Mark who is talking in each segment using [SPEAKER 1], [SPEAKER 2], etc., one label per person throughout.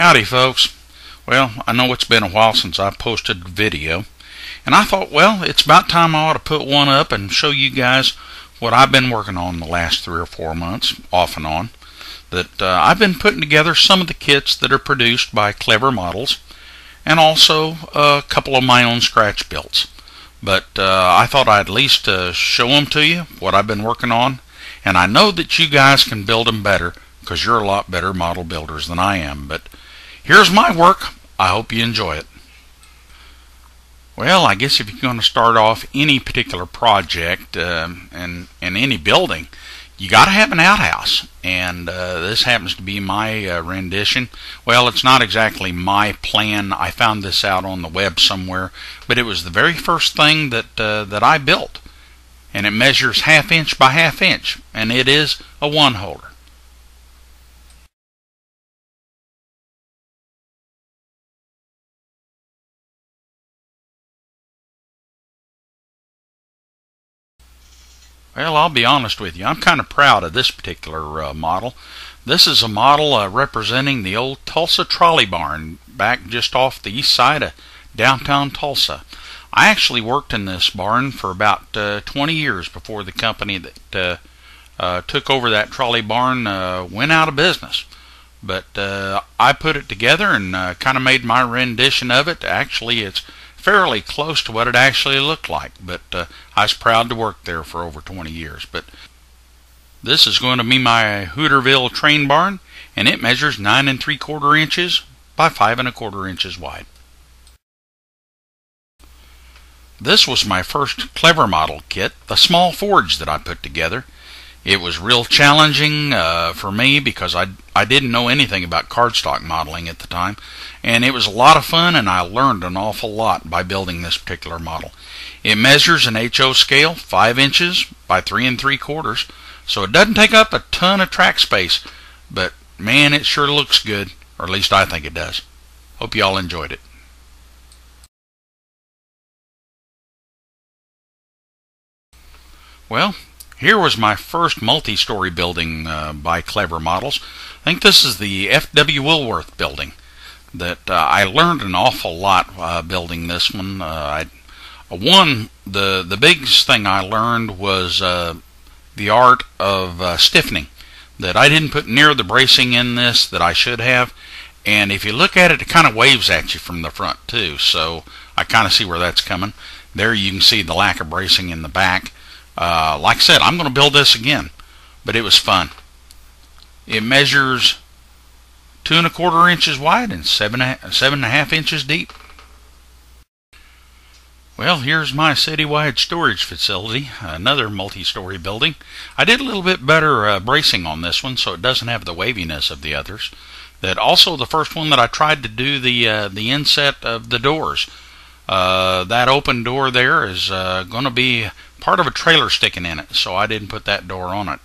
[SPEAKER 1] Howdy folks. Well, I know it's been a while since I posted a video, and I thought, well, it's about time I ought to put one up and show you guys what I've been working on the last 3 or 4 months, off and on. I've been putting together some of the kits that are produced by Clever Models, and also a couple of my own scratch builds. But I thought I'd at least show them to you, what I've been working on, and I know that you guys can build them better, because you're a lot better model builders than I am. But here's my work. I hope you enjoy it. Well, I guess if you're going to start off any particular project and any building, you got to have an outhouse, and this happens to be my rendition. Well, it's not exactly my plan. I found this out on the web somewhere, but it was the very first thing that I built, and it measures 1/2 inch by 1/2 inch, and it is a one-holder. Well, I'll be honest with you, I'm kind of proud of this particular model. This is a model representing the old Tulsa trolley barn back just off the east side of downtown Tulsa. I actually worked in this barn for about 20 years before the company that took over that trolley barn went out of business. But I put it together and kind of made my rendition of it. Actually, it's fairly close to what it actually looked like, but I was proud to work there for over 20 years. But this is going to be my Hootersville train barn, and it measures 9 3/4 inches by 5 1/4 inches wide. This was my first Clever Model kit, the small forge that I put together. It was real challenging for me because I didn't know anything about cardstock modeling at the time, and it was a lot of fun, and I learned an awful lot by building this particular model. It measures an HO scale, 5 inches by 3 3/4, so it doesn't take up a ton of track space, but man, it sure looks good, or at least I think it does. Hope you all enjoyed it. Well, here was my first multi-story building by Clever Models. I think this is the F.W. Woolworth building. I learned an awful lot building this one. The biggest thing I learned was the art of stiffening. That I didn't put near the bracing in this that I should have, and if you look at it, it kind of waves at you from the front too. So I kind of see where that's coming. There you can see the lack of bracing in the back. Like I said, I'm going to build this again, but it was fun. It measures 2 1/4 inches wide and 7 1/2 inches deep. Well, here's my citywide storage facility, another multi-story building. I did a little bit better bracing on this one, so it doesn't have the waviness of the others. Also the first one that I tried to do the inset of the doors. That open door there is going to be part of a trailer sticking in it, so I didn't put that door on it.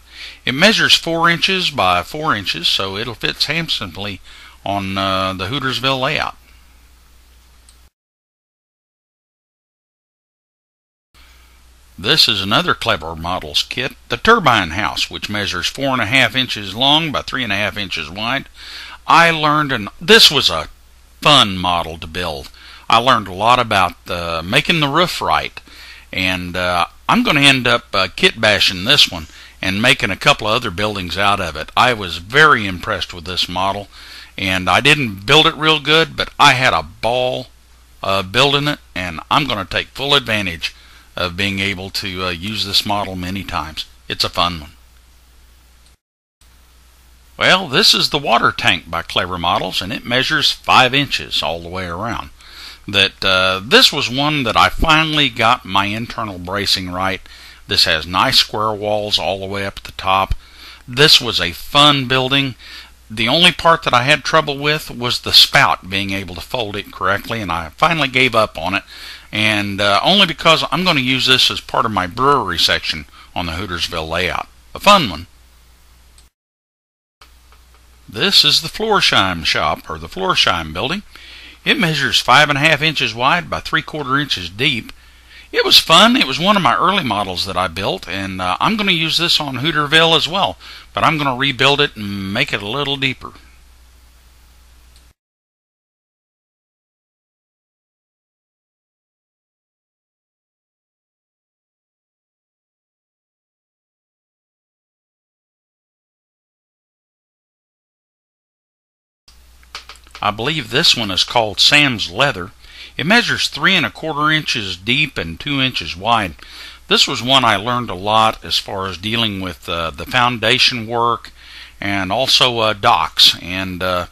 [SPEAKER 1] It measures 4 inches by 4 inches, so it'll fit handsomely on the Hootersville Layout. This is another Clever Models kit, the turbine house, which measures 4 1/2 inches long by 3 1/2 inches wide. This was a fun model to build. I learned a lot about making the roof right, and I'm going to end up kit bashing this one and making a couple of other buildings out of it. I was very impressed with this model, and I didn't build it real good, but I had a ball building it, and I'm going to take full advantage of being able to use this model many times. It's a fun one. Well, this is the water tank by Clever Models, and it measures 5 inches all the way around. This was one that I finally got my internal bracing right. This has nice square walls all the way up at the top. This was a fun building. The only part that I had trouble with was the spout, being able to fold it correctly, and I finally gave up on it, and only because I'm going to use this as part of my brewery section on the Hootersville Layout. A fun one. This is the Florsheim shop, or the Florsheim building. It measures 5 1/2 inches wide by 3/4 inches deep. It was fun. It was one of my early models that I built, and I'm going to use this on Hootersville as well, but I'm going to rebuild it and make it a little deeper. I believe this one is called Sam's Leather. It measures 3¼ inches deep and 2 inches wide. This was one I learned a lot as far as dealing with the foundation work and also docks. And I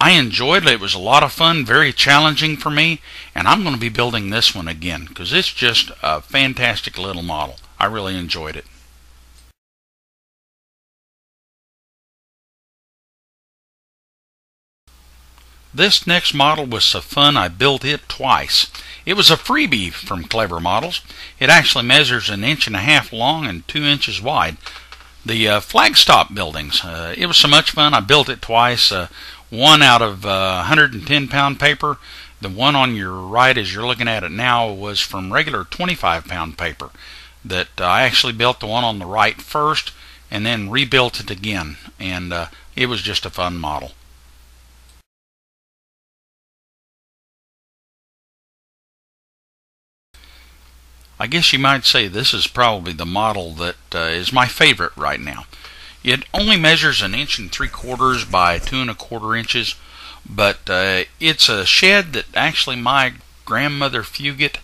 [SPEAKER 1] enjoyed it. It was a lot of fun, very challenging for me, and I'm going to be building this one again because it's just a fantastic little model. I really enjoyed it. This next model was so fun I built it twice. It was a freebie from Clever Models. It actually measures 1.5 inches long and 2 inches wide. The flagstop buildings. It was so much fun I built it twice. One out of 110-pound paper. The one on your right as you're looking at it now was from regular 25-pound paper. That I actually built the one on the right first and then rebuilt it again. And it was just a fun model. I guess you might say this is probably the model that is my favorite right now. It only measures 1.75 inches by 2¼ inches, but it's a shed that actually my grandmother Fugit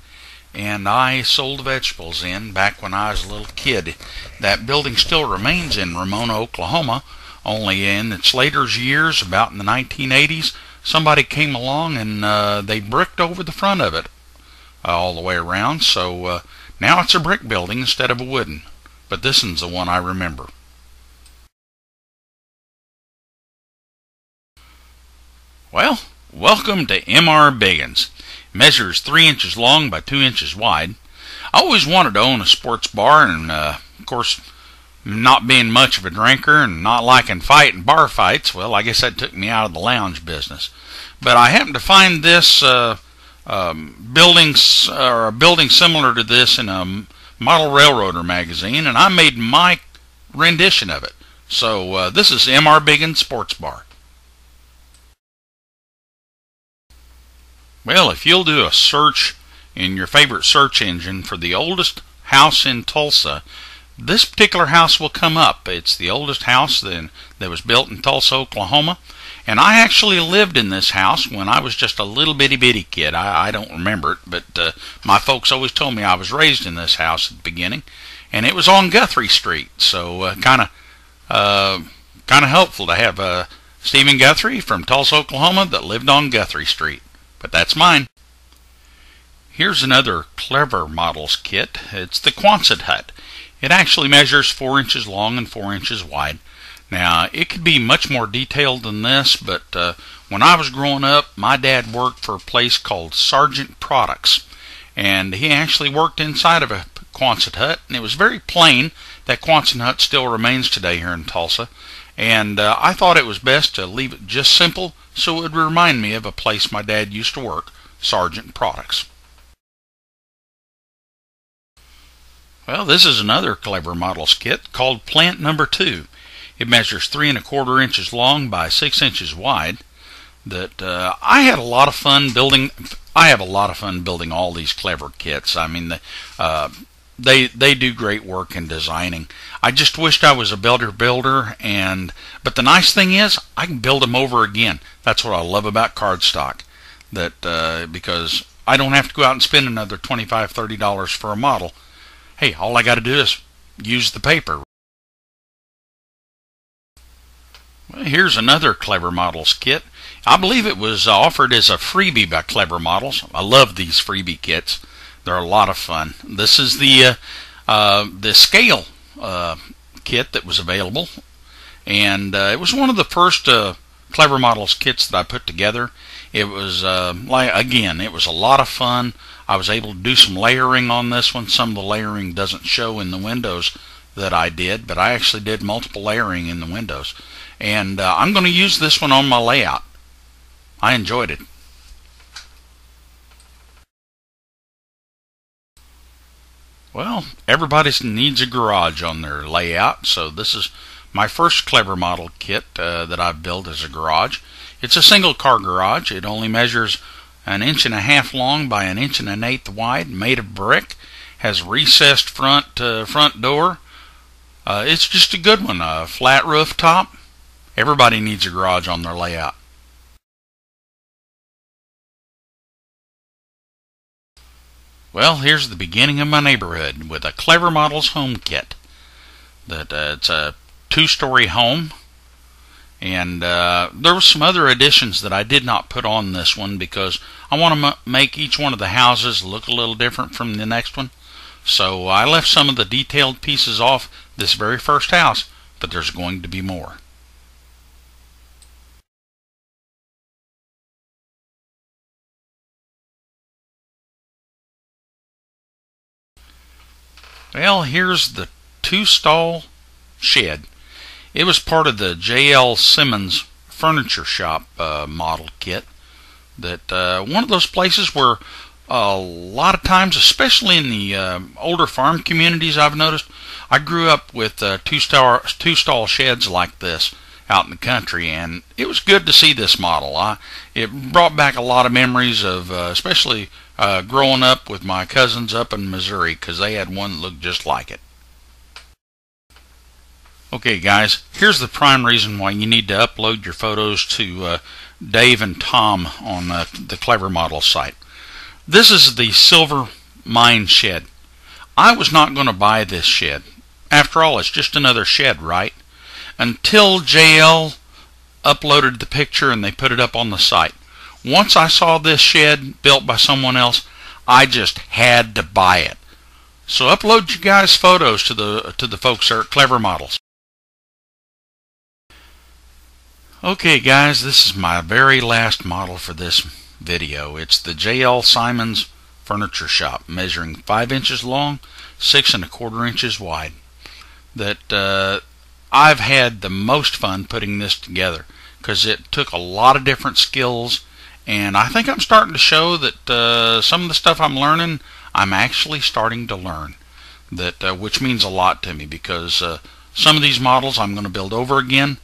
[SPEAKER 1] and I sold vegetables in back when I was a little kid. That building still remains in Ramona, Oklahoma, only in its later years, about in the 1980s, somebody came along and they bricked over the front of it all the way around, so now it's a brick building instead of a wooden. But this one's the one I remember. Well, welcome to M.R. Biggins. Measures 3 inches long by 2 inches wide. I always wanted to own a sports bar, and of course, not being much of a drinker and not liking fighting bar fights, well, I guess that took me out of the lounge business. But I happened to find this building similar to this in a Model Railroader magazine, and I made my rendition of it. So this is M.R. Biggins Sports Bar. Well, if you'll do a search in your favorite search engine for the oldest house in Tulsa, this particular house will come up. It's the oldest house that was built in Tulsa, Oklahoma. And I actually lived in this house when I was just a little bitty kid. I don't remember it, but my folks always told me I was raised in this house at the beginning. And it was on Guthrie Street, so kind of helpful to have Stephen Guthrie from Tulsa, Oklahoma that lived on Guthrie Street. But that's mine. Here's another Clever Models kit. It's the Quonset hut. It actually measures 4 inches long and 4 inches wide. Now, it could be much more detailed than this, but when I was growing up, my dad worked for a place called Sargent Products, and he actually worked inside of a Quonset hut, and it was very plain. That Quonset hut still remains today here in Tulsa, and I thought it was best to leave it just simple so it would remind me of a place my dad used to work, Sargent Products. Well, this is another Clever Models kit called Plant Number 2. It measures 3¼ inches long by 6 inches wide. I had a lot of fun building. I have a lot of fun building all these Clever kits. I mean, they do great work in designing. I just wished I was a builder, but the nice thing is I can build them over again. That's what I love about Cardstock. Because I don't have to go out and spend another $25, $30 for a model. Hey, all I got to do is use the paper. Well, here's another Clever Models kit. I believe it was offered as a freebie by Clever Models. I love these freebie kits. They're a lot of fun. This is the scale kit that was available, and it was one of the first Clever Models kits that I put together. It was it was a lot of fun. I was able to do some layering on this one. Some of the layering doesn't show in the windows that I did, but I actually did multiple layering in the windows. And I'm going to use this one on my layout. I enjoyed it. Well, everybody needs a garage on their layout, so this is my first Clever Model kit that I've built as a garage. It's a single car garage. It only measures 1.5 inches long by 1 1/8 inches wide, made of brick, has recessed front door. It's just a good one. A flat roof top. Everybody needs a garage on their layout. Well, here's the beginning of my neighborhood with a Clever Models home kit. It's a 2-story home, and there were some other additions that I did not put on this one because I want to make each one of the houses look a little different from the next one. So I left some of the detailed pieces off this very first house, but there's going to be more. Well, here's the 2-stall shed. It was part of the J.L. Simmons furniture shop model kit. One of those places where a lot of times, especially in the older farm communities, I've noticed, I grew up with two-stall sheds like this out in the country, and it was good to see this model. It brought back a lot of memories of especially growing up with my cousins up in Missouri, because they had one that looked just like it. Okay guys, here's the prime reason why you need to upload your photos to Dave and Tom on the Clever Models site. This is the Silver Mine shed. I was not going to buy this shed. After all, it's just another shed, right? Until JL uploaded the picture and they put it up on the site. Once I saw this shed built by someone else, I just had to buy it. So upload you guys' photos to the folks there at Clever Models. Okay guys, this is my very last model for this video. It's the J.L. Simmons furniture shop, measuring 5 inches long, 6 1/4 inches wide. I've had the most fun putting this together because it took a lot of different skills, and I think I'm starting to show that some of the stuff I'm learning, I'm actually starting to learn. Which means a lot to me, because some of these models I'm going to build over again,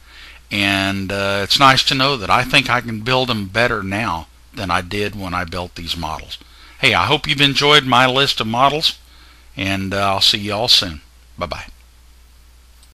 [SPEAKER 1] and it's nice to know that I think I can build them better now than I did when I built these models. Hey, I hope you've enjoyed my list of models, and I'll see you all soon. Bye-bye.